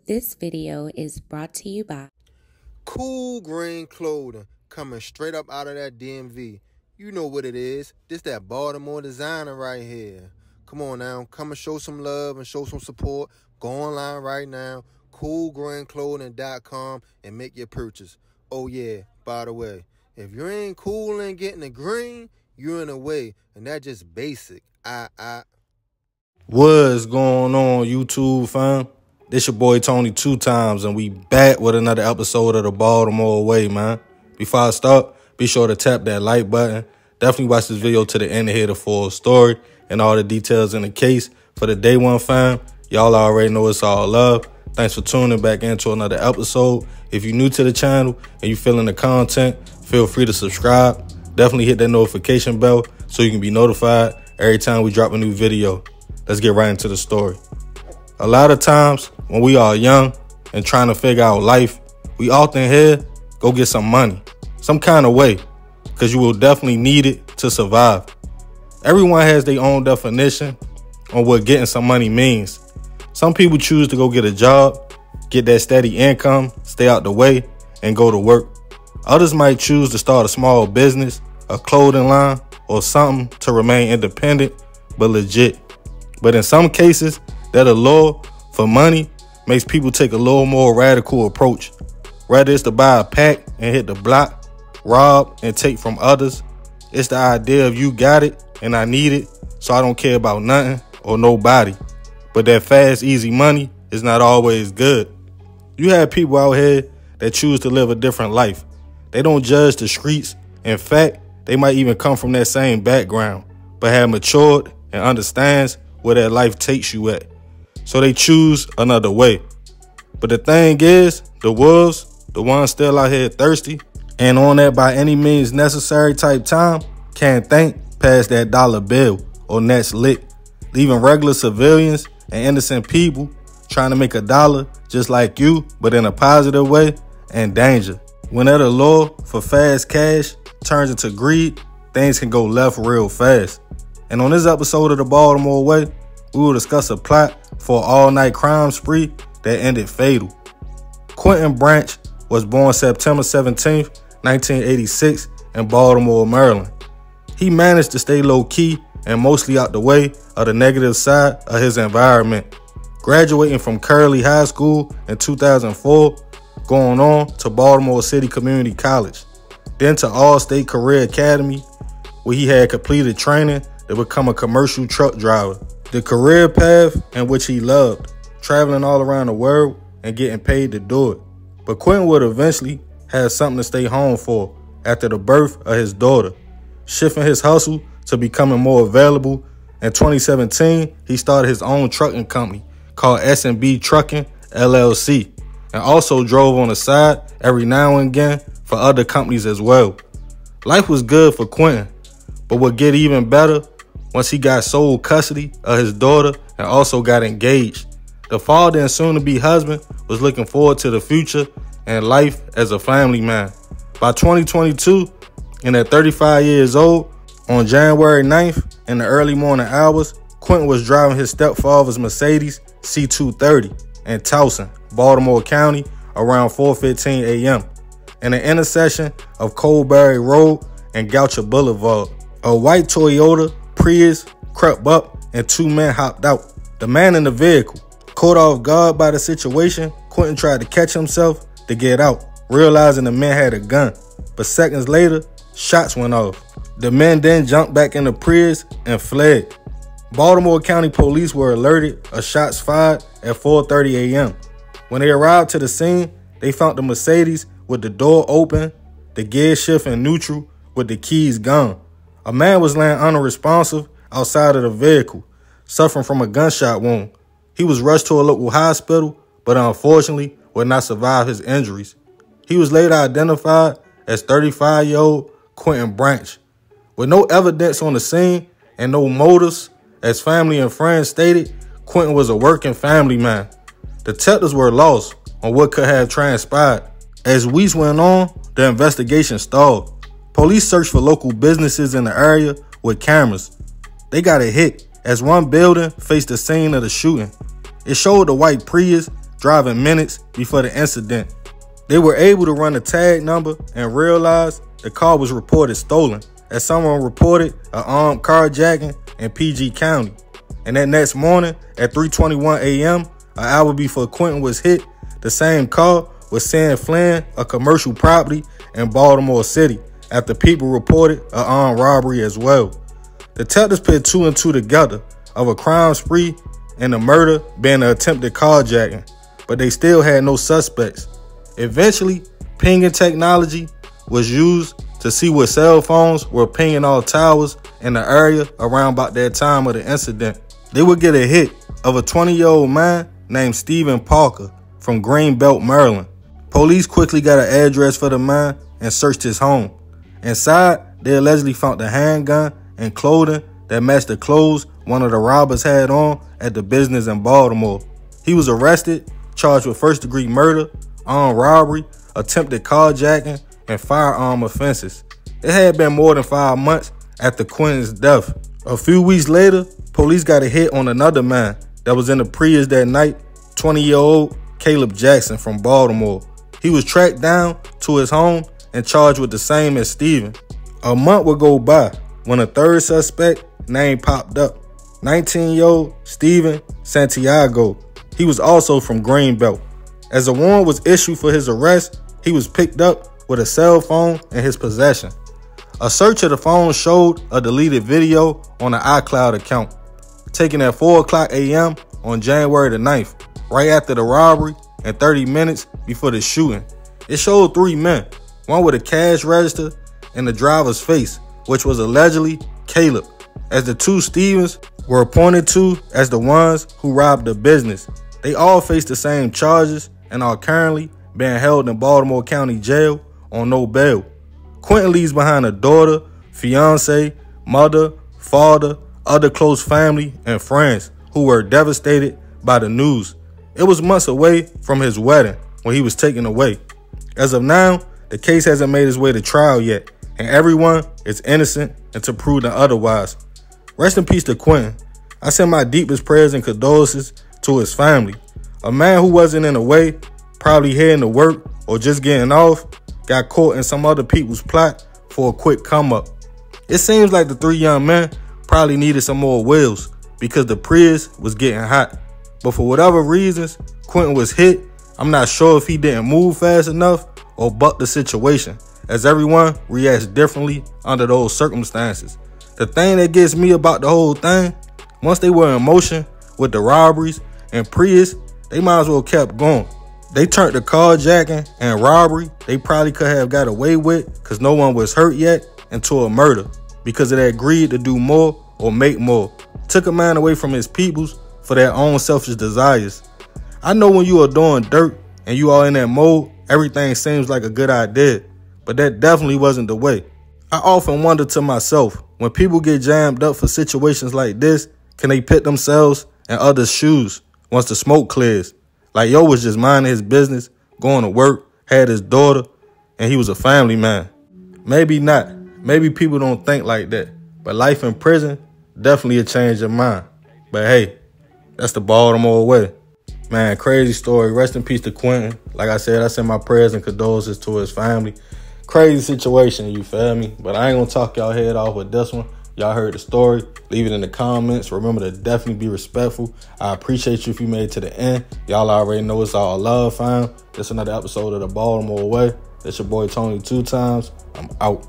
This video is brought to you by Cool green clothing coming straight up out of that DMV. You know what it is. This that Baltimore designer right here. Come on now. Come and show some love and show some support. Go online right now. coolgreenclothing.com and make your purchase. Oh yeah, by the way, if you ain't cool and getting the green, you're in the way. And that's just basic. What's going on, YouTube fam? This your boy Tony 2Times, and we back with another episode of the Baltimore Way, man. Before I start, be sure to tap that like button. Definitely watch this video to the end to hear the full story and all the details in the case. For the day one fam, y'all already know it's all love. Thanks for tuning back into another episode. If you're new to the channel and you feeling the content, feel free to subscribe. Definitely hit that notification bell so you can be notified every time we drop a new video. Let's get right into the story. A lot of times when we are young and trying to figure out life, we often hear, go get some money, some kind of way, because you will definitely need it to survive. Everyone has their own definition on what getting some money means. Some people choose to go get a job, get that steady income, stay out the way, and go to work. Others might choose to start a small business, a clothing line, or something to remain independent but legit. But in some cases, that allure for money makes people take a little more radical approach. Whether it's to buy a pack and hit the block, rob and take from others, it's the idea of you got it and I need it, so I don't care about nothing or nobody. But that fast, easy money is not always good. You have people out here that choose to live a different life. They don't judge the streets. In fact, they might even come from that same background, but have matured and understands where that life takes you at. So they choose another way. But the thing is, the wolves, the ones still out here thirsty, and on that by any means necessary type time, can't think past that dollar bill or next lick, leaving regular civilians and innocent people trying to make a dollar just like you, but in a positive way, and danger. When that allure for fast cash turns into greed, things can go left real fast. And on this episode of the Baltimore Way, we will discuss a plot for an all-night crime spree that ended fatal. Quentin Branch was born September 17, 1986 in Baltimore, Maryland. He managed to stay low-key and mostly out the way of the negative side of his environment, graduating from Curley High School in 2004, going on to Baltimore City Community College, then to All-State Career Academy, where he had completed training to become a commercial truck driver. The career path in which he loved, traveling all around the world and getting paid to do it. But Quentin would eventually have something to stay home for after the birth of his daughter, shifting his hustle to becoming more available. In 2017, he started his own trucking company called S&B Trucking LLC, and also drove on the side every now and again for other companies as well. Life was good for Quentin, but would get even better once he got sole custody of his daughter and also got engaged. The father and soon-to-be husband was looking forward to the future and life as a family man. By 2022, and at 35 years old, on January 9th in the early morning hours, Quentin was driving his stepfather's Mercedes C230 in Towson, Baltimore County, around 4:15 a.m. in the intersection of Coleberry Road and Goucher Boulevard. A white Toyota Prius crept up and two men hopped out. The man in the vehicle, caught off guard by the situation, Quentin tried to catch himself to get out, realizing the man had a gun. But seconds later, shots went off. The men then jumped back in the Prius and fled. Baltimore County police were alerted of shots fired at 4:30 a.m. When they arrived to the scene, they found the Mercedes with the door open, the gear shift in neutral with the keys gone. A man was laying unresponsive outside of the vehicle, suffering from a gunshot wound. He was rushed to a local hospital, but unfortunately would not survive his injuries. He was later identified as 35-year-old Quentin Branch. With no evidence on the scene and no motives, as family and friends stated, Quentin was a working family man. Detectives were lost on what could have transpired. As weeks went on, the investigation stalled. Police searched for local businesses in the area with cameras. They got a hit as one building faced the scene of the shooting. It showed the white Prius driving minutes before the incident. They were able to run a tag number and realize the car was reported stolen, as someone reported an armed carjacking in PG County. And that next morning at 3:21 a.m., an hour before Quentin was hit, the same car was seen fleeing a commercial property in Baltimore City after people reported an armed robbery as well. Detectives put 2 and 2 together of a crime spree and the murder being an attempted carjacking, but they still had no suspects. Eventually, pinging technology was used to see what cell phones were pinging all towers in the area around about that time of the incident. They would get a hit of a 20-year-old man named Stephen Parker from Greenbelt, Maryland. Police quickly got an address for the man and searched his home. Inside, they allegedly found a handgun and clothing that matched the clothes one of the robbers had on at the business in Baltimore. He was arrested, charged with first-degree murder, armed robbery, attempted carjacking, and firearm offenses. It had been more than 5 months after Quentin's death. A few weeks later, police got a hit on another man that was in the Prius that night, 20-year-old Caleb Jackson from Baltimore. He was tracked down to his home and charged with the same as Stephen. A month would go by when a third suspect name popped up, 19-year-old Stephen Santiago. He was also from Greenbelt. As a warrant was issued for his arrest, he was picked up with a cell phone in his possession. A search of the phone showed a deleted video on an iCloud account, taken at 4:00 a.m. on January the 9th, right after the robbery and 30 minutes before the shooting. It showed 3 men, one with a cash register in the driver's face, which was allegedly Caleb, as the 2 Stevens were appointed to as the ones who robbed the business. They all face the same charges and are currently being held in Baltimore County Jail on no bail. Quentin leaves behind a daughter, fiance, mother, father, other close family, and friends who were devastated by the news. It was months away from his wedding when he was taken away. As of now, the case hasn't made its way to trial yet, and everyone is innocent until proven otherwise. Rest in peace to Quentin. I send my deepest prayers and condolences to his family. A man who wasn't in the way, probably heading to work or just getting off, got caught in some other people's plot for a quick come up. It seems like the 3 young men probably needed some more wheels because the Prius was getting hot. But for whatever reasons, Quentin was hit. I'm not sure if he didn't move fast enough or buck the situation, as everyone reacts differently under those circumstances. The thing that gets me about the whole thing, once they were in motion with the robberies and Prius, they might as well kept going. They turned the carjacking and robbery they probably could have got away with because no one was hurt yet into a murder because of that greed to do more or make more. Took a man away from his peoples for their own selfish desires. I know when you are doing dirt and you are in that mode, everything seems like a good idea, but that definitely wasn't the way. I often wonder to myself, when people get jammed up for situations like this, can they put themselves in others' shoes once the smoke clears? Like Yo was just minding his business, going to work, had his daughter, and he was a family man. Maybe not. Maybe people don't think like that. But life in prison definitely a change of mind. But hey, that's the Baltimore way. Man, crazy story. Rest in peace to Quentin. Like I said, I send my prayers and condolences to his family. Crazy situation, you feel me? But I ain't gonna talk y'all head off with this one. Y'all heard the story. Leave it in the comments. Remember to definitely be respectful. I appreciate you if you made it to the end. Y'all already know it's all love, fam. This another episode of the Baltimore Way. It's your boy Tony 2 times. I'm out.